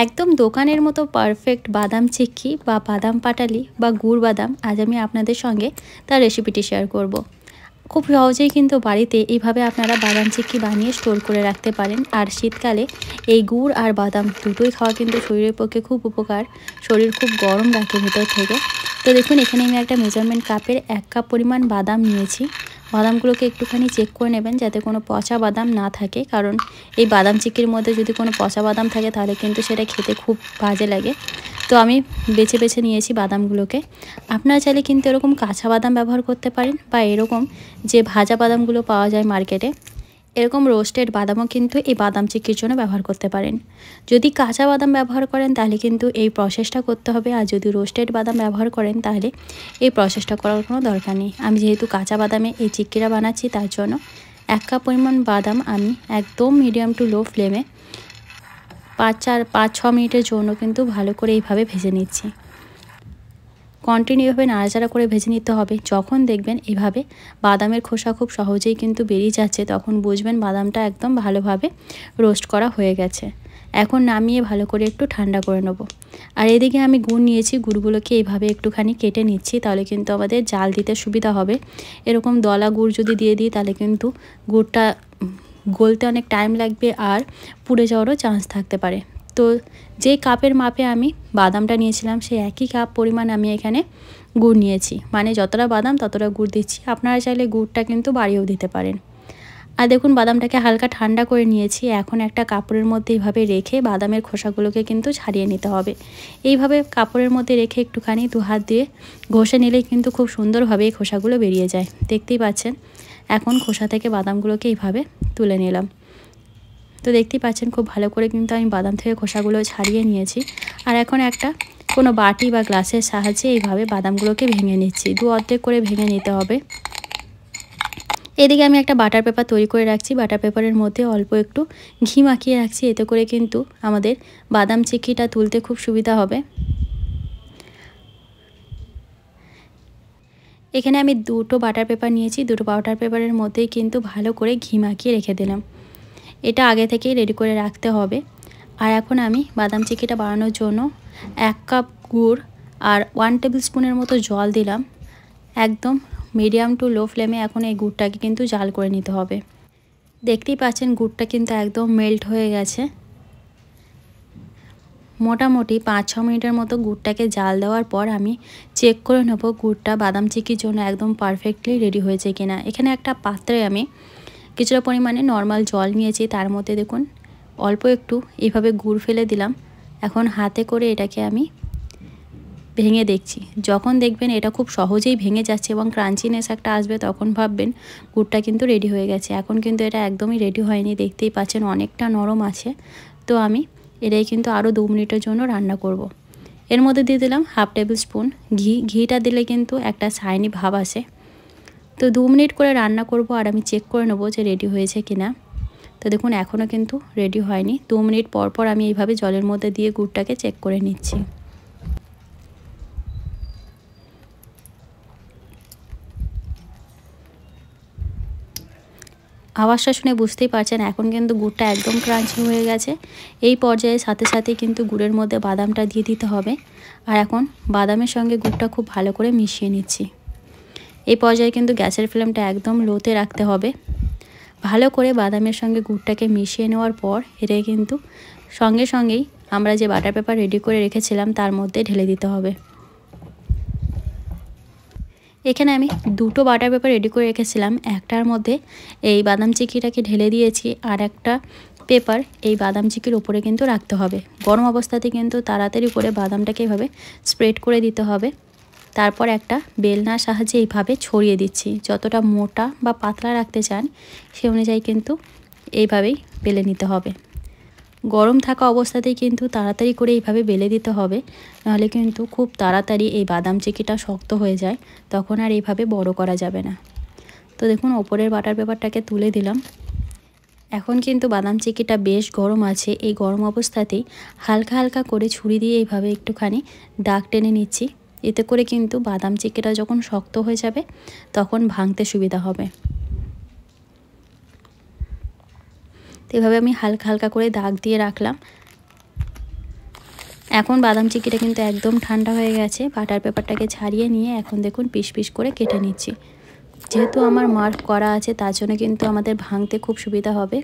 একদম দোকানের মতো পারফেক্ট বাদাম চিক্কি বা বাদাম পাটালি বা গুড় বাদাম আজ আমি আপনাদের সঙ্গে তার রেসিপিটি শেয়ার করব। খুব সহজেই কিন্তু বাড়িতে এইভাবে আপনারা বাদাম চিক্কি বানিয়ে স্টোর করে রাখতে পারেন। আর শীতকালে এই গুড় আর বাদাম দুটোই খাওয়া কিন্তু শরীরের পক্ষে খুব উপকার। শরীর খুব গরম রাখে ভেতর থেকে। তো দেখুন এখানে আমি একটা মেজারমেন্ট কাপের 1 কাপ পরিমাণ বাদাম নিয়েছি। বাদামগুলোকে একটুখানি চেক করে নেবেন যাতে কোনো পচা বাদাম না থাকে, কারণ এই বাদাম চিক্কির মধ্যে যদি কোনো পচা বাদাম থাকে তাহলে কিন্তু সেটা খেতে খুব বাজে লাগে। তো আমি বেছে বেছে নিয়েছি বাদামগুলোকে। আপনারা চাইলে কিন্তু এরকম কাঁচা বাদাম ব্যবহার করতে পারেন, বা এরকম যে ভাজা বাদামগুলো পাওয়া যায় মার্কেটে, এরকম রোস্টেড বাদামও কিন্তু এই বাদাম চিক্কির জন্য ব্যবহার করতে পারেন। যদি কাঁচা বাদাম ব্যবহার করেন তাহলে কিন্তু এই প্রসেসটা করতে হবে, আর যদি রোস্টেড বাদাম ব্যবহার করেন তাহলে এই প্রসেসটা করার কোনো দরকার নেই। আমি যেহেতু কাঁচা বাদামে এই চিক্কিটা বানাচ্ছি তার জন্য 1 কাপ পরিমাণ বাদাম আমি একদম মিডিয়াম টু লো ফ্লেমে 5-6 মিনিটের জন্য কিন্তু ভালো করে এইভাবে ভেজে নিচ্ছি। কন্টিনিউভাবে নাড়াচাড়া করে ভেজে নিতে হবে। যখন দেখবেন এভাবে বাদামের খোসা খুব সহজেই কিন্তু বেরিয়ে যাচ্ছে, তখন বুঝবেন বাদামটা একদম ভালোভাবে রোস্ট করা হয়ে গেছে। এখন নামিয়ে ভালো করে একটু ঠান্ডা করে নেব। আর এদিকে আমি গুড় নিয়েছি, গুড়গুলোকে এইভাবে একটুখানি কেটে নিচ্ছি, তাহলে কিন্তু আমাদের জাল দিতে সুবিধা হবে। এরকম দলা গুড় যদি দিয়ে দিই তাহলে কিন্তু গুড়টা গলতে অনেক টাইম লাগবে আর পুড়ে যাওয়ারও চান্স থাকতে পারে। তো যে কাপের মাপে আমি বাদামটা নিয়েছিলাম সেই একই কাপ পরিমাণ আমি এখানে গুড় নিয়েছি, মানে যতটা বাদাম ততটা গুড় দিচ্ছি। আপনারা চাইলে গুড়টা কিন্তু বাড়িয়েও দিতে পারেন। আর দেখুন বাদামটাকে হালকা ঠান্ডা করে নিয়েছি। এখন একটা কাপড়ের মধ্যে এইভাবে রেখে বাদামের খোসাগুলোকে কিন্তু ছাড়িয়ে নিতে হবে। এইভাবে কাপড়ের মধ্যে রেখে একটুখানি 2 হাত দিয়ে ঘষে নিলেই কিন্তু খুব সুন্দরভাবে এই খোসাগুলো বেরিয়ে যায়। দেখতেই পাচ্ছেন এখন খোসা থেকে বাদামগুলোকে এইভাবে তুলে নিলাম। তো দেখতেই পাচ্ছেন খুব ভালো করে কিন্তু আমি বাদাম থেকে খোসাগুলো ছাড়িয়ে নিয়েছি। আর এখন একটা কোনো বাটি বা গ্লাসের সাহায্যে এইভাবে বাদামগুলোকে ভেঙে নিচ্ছি। 2 অর্ধেক করে ভেঙে নিতে হবে। এদিকে আমি একটা বাটার পেপার তৈরি করে রাখছি। বাটার পেপারের মধ্যে অল্প একটু ঘি মাখিয়ে রাখছি, এতে করে কিন্তু আমাদের বাদাম চিক্কিটা তুলতে খুব সুবিধা হবে। এখানে আমি 2টো বাটার পেপার নিয়েছি। 2টো বাটার পেপারের মধ্যেই কিন্তু ভালো করে ঘি মাখিয়ে রেখে দিলাম। এটা আগে থেকেই রেডি করে রাখতে হবে। আর এখন আমি বাদাম চিক্কিটা বানানোর জন্য 1 কাপ গুড় আর 1 টেবিল স্পুনের মতো জল দিলাম। একদম মিডিয়াম টু লো ফ্লেমে এখন এই গুড়টাকে কিন্তু জাল করে নিতে হবে। দেখতেই পাচ্ছেন গুড়টা কিন্তু একদম মেল্ট হয়ে গেছে। মোটামুটি 5-6 মিনিটের মতো গুড়টাকে জাল দেওয়ার পর আমি চেক করে নেব গুড়টা বাদাম চিক্কির জন্য একদম পারফেক্টলি রেডি হয়েছে কিনা। এখানে একটা পাত্রে আমি কিছুটা পরিমাণে নর্মাল জল নিয়েছি, তার মধ্যে দেখুন অল্প একটু এইভাবে গুড় ফেলে দিলাম। এখন হাতে করে এটাকে আমি ভেঙে দেখছি। যখন দেখবেন এটা খুব সহজেই ভেঙে যাচ্ছে এবং ক্রাঞ্চিনেস একটা আসবে, তখন ভাববেন গুড়টা কিন্তু রেডি হয়ে গেছে। এখন কিন্তু এটা একদমই রেডি হয়নি, দেখতেই পাচ্ছেন অনেকটা নরম আছে। তো আমি এটাই কিন্তু আরও 2 মিনিটের জন্য রান্না করব। এর মধ্যে দিয়ে দিলাম 1/2 টেবিল স্পুন ঘি। ঘিটা দিলে কিন্তু একটা শাইনি ভাব আসে। তো 2 মিনিট করে রান্না করব আর আমি চেক করে নেবো যে রেডি হয়েছে কিনা। তো দেখুন এখনও কিন্তু রেডি হয়নি। 2 মিনিট পর পর আমি এইভাবে জলের মধ্যে দিয়ে গুড়টাকে চেক করে নিচ্ছি। আওয়াজটা শুনে বুঝতেই পারছেন এখন কিন্তু গুড়টা একদম ক্রাঞ্চি হয়ে গেছে। এই পর্যায়ে সাথে সাথে কিন্তু গুড়ের মধ্যে বাদামটা দিয়ে দিতে হবে। আর এখন বাদামের সঙ্গে গুড়টা খুব ভালো করে মিশিয়ে নিচ্ছি। এই পর্যায়ে কিন্তু গ্যাসের ফ্লেমটা একদম লোতে রাখতে হবে। ভালো করে বাদামের সঙ্গে গুড়টাকে মিশিয়ে নেওয়ার পর এটা কিন্তু সঙ্গে সঙ্গেই আমরা যে বাটার পেপার রেডি করে রেখেছিলাম তার মধ্যে ঢেলে দিতে হবে। এখানে আমি 2টো বাটার পেপার রেডি করে রেখেছিলাম, একটার মধ্যে এই বাদাম চিক্কিটাকে ঢেলে দিয়েছি, আর একটা পেপার এই বাদাম চিক্কির উপরে কিন্তু রাখতে হবে। গরম অবস্থাতে কিন্তু তাড়াতাড়ি করে বাদামটাকে এইভাবে স্প্রেড করে দিতে হবে। তারপর একটা বেলনার সাহায্যে এইভাবে ছড়িয়ে দিচ্ছি। যতটা মোটা বা পাতলা রাখতে চান সে অনুযায়ী কিন্তু এইভাবেই বেলে নিতে হবে। গরম থাকা অবস্থাতেই কিন্তু তাড়াতাড়ি করে এইভাবে বেলে দিতে হবে, নাহলে কিন্তু খুব তাড়াতাড়ি এই বাদাম চিক্কিটা শক্ত হয়ে যায়, তখন আর এইভাবে বড় করা যাবে না। তো দেখুন ওপরের বাটার পেপারটাকে তুলে দিলাম। এখন কিন্তু বাদাম চিক্কিটা বেশ গরম আছে। এই গরম অবস্থাতেই হালকা হালকা করে ছুরি দিয়ে এইভাবে একটুখানি দাগ টেনে নিচ্ছি। এতে করে কিন্তু বাদাম চিক্কিটা যখন শক্ত হয়ে যাবে তখন ভাঙতে সুবিধা হবে। তো এভাবে আমি হালকা হালকা করে দাগ দিয়ে রাখলাম। এখন বাদাম চিক্কিটা কিন্তু একদম ঠান্ডা হয়ে গেছে। বাটার পেপারটাকে ছাড়িয়ে নিয়ে এখন দেখুন পিস পিস করে কেটে নিচ্ছি। যেহেতু আমার মার্ক করা আছে তার জন্য কিন্তু আমাদের ভাঙতে খুব সুবিধা হবে।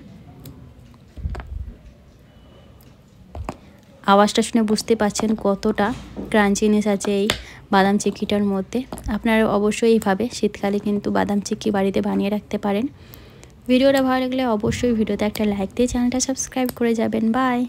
আওয়াজটা শুনে বুঝতে পারছেন কতটা ক্রাঞ্চিনেস আছে এই বাদাম চিক্কিটার মধ্যে। আপনারা অবশ্যই এইভাবে শীতকালে কিন্তু বাদাম চিক্কি বাড়িতে বানিয়ে রাখতে পারেন। ভিডিওটা ভালো লাগলে অবশ্যই ভিডিওতে একটা লাইক দিয়ে চ্যানেলটা সাবস্ক্রাইব করে যাবেন। বাই।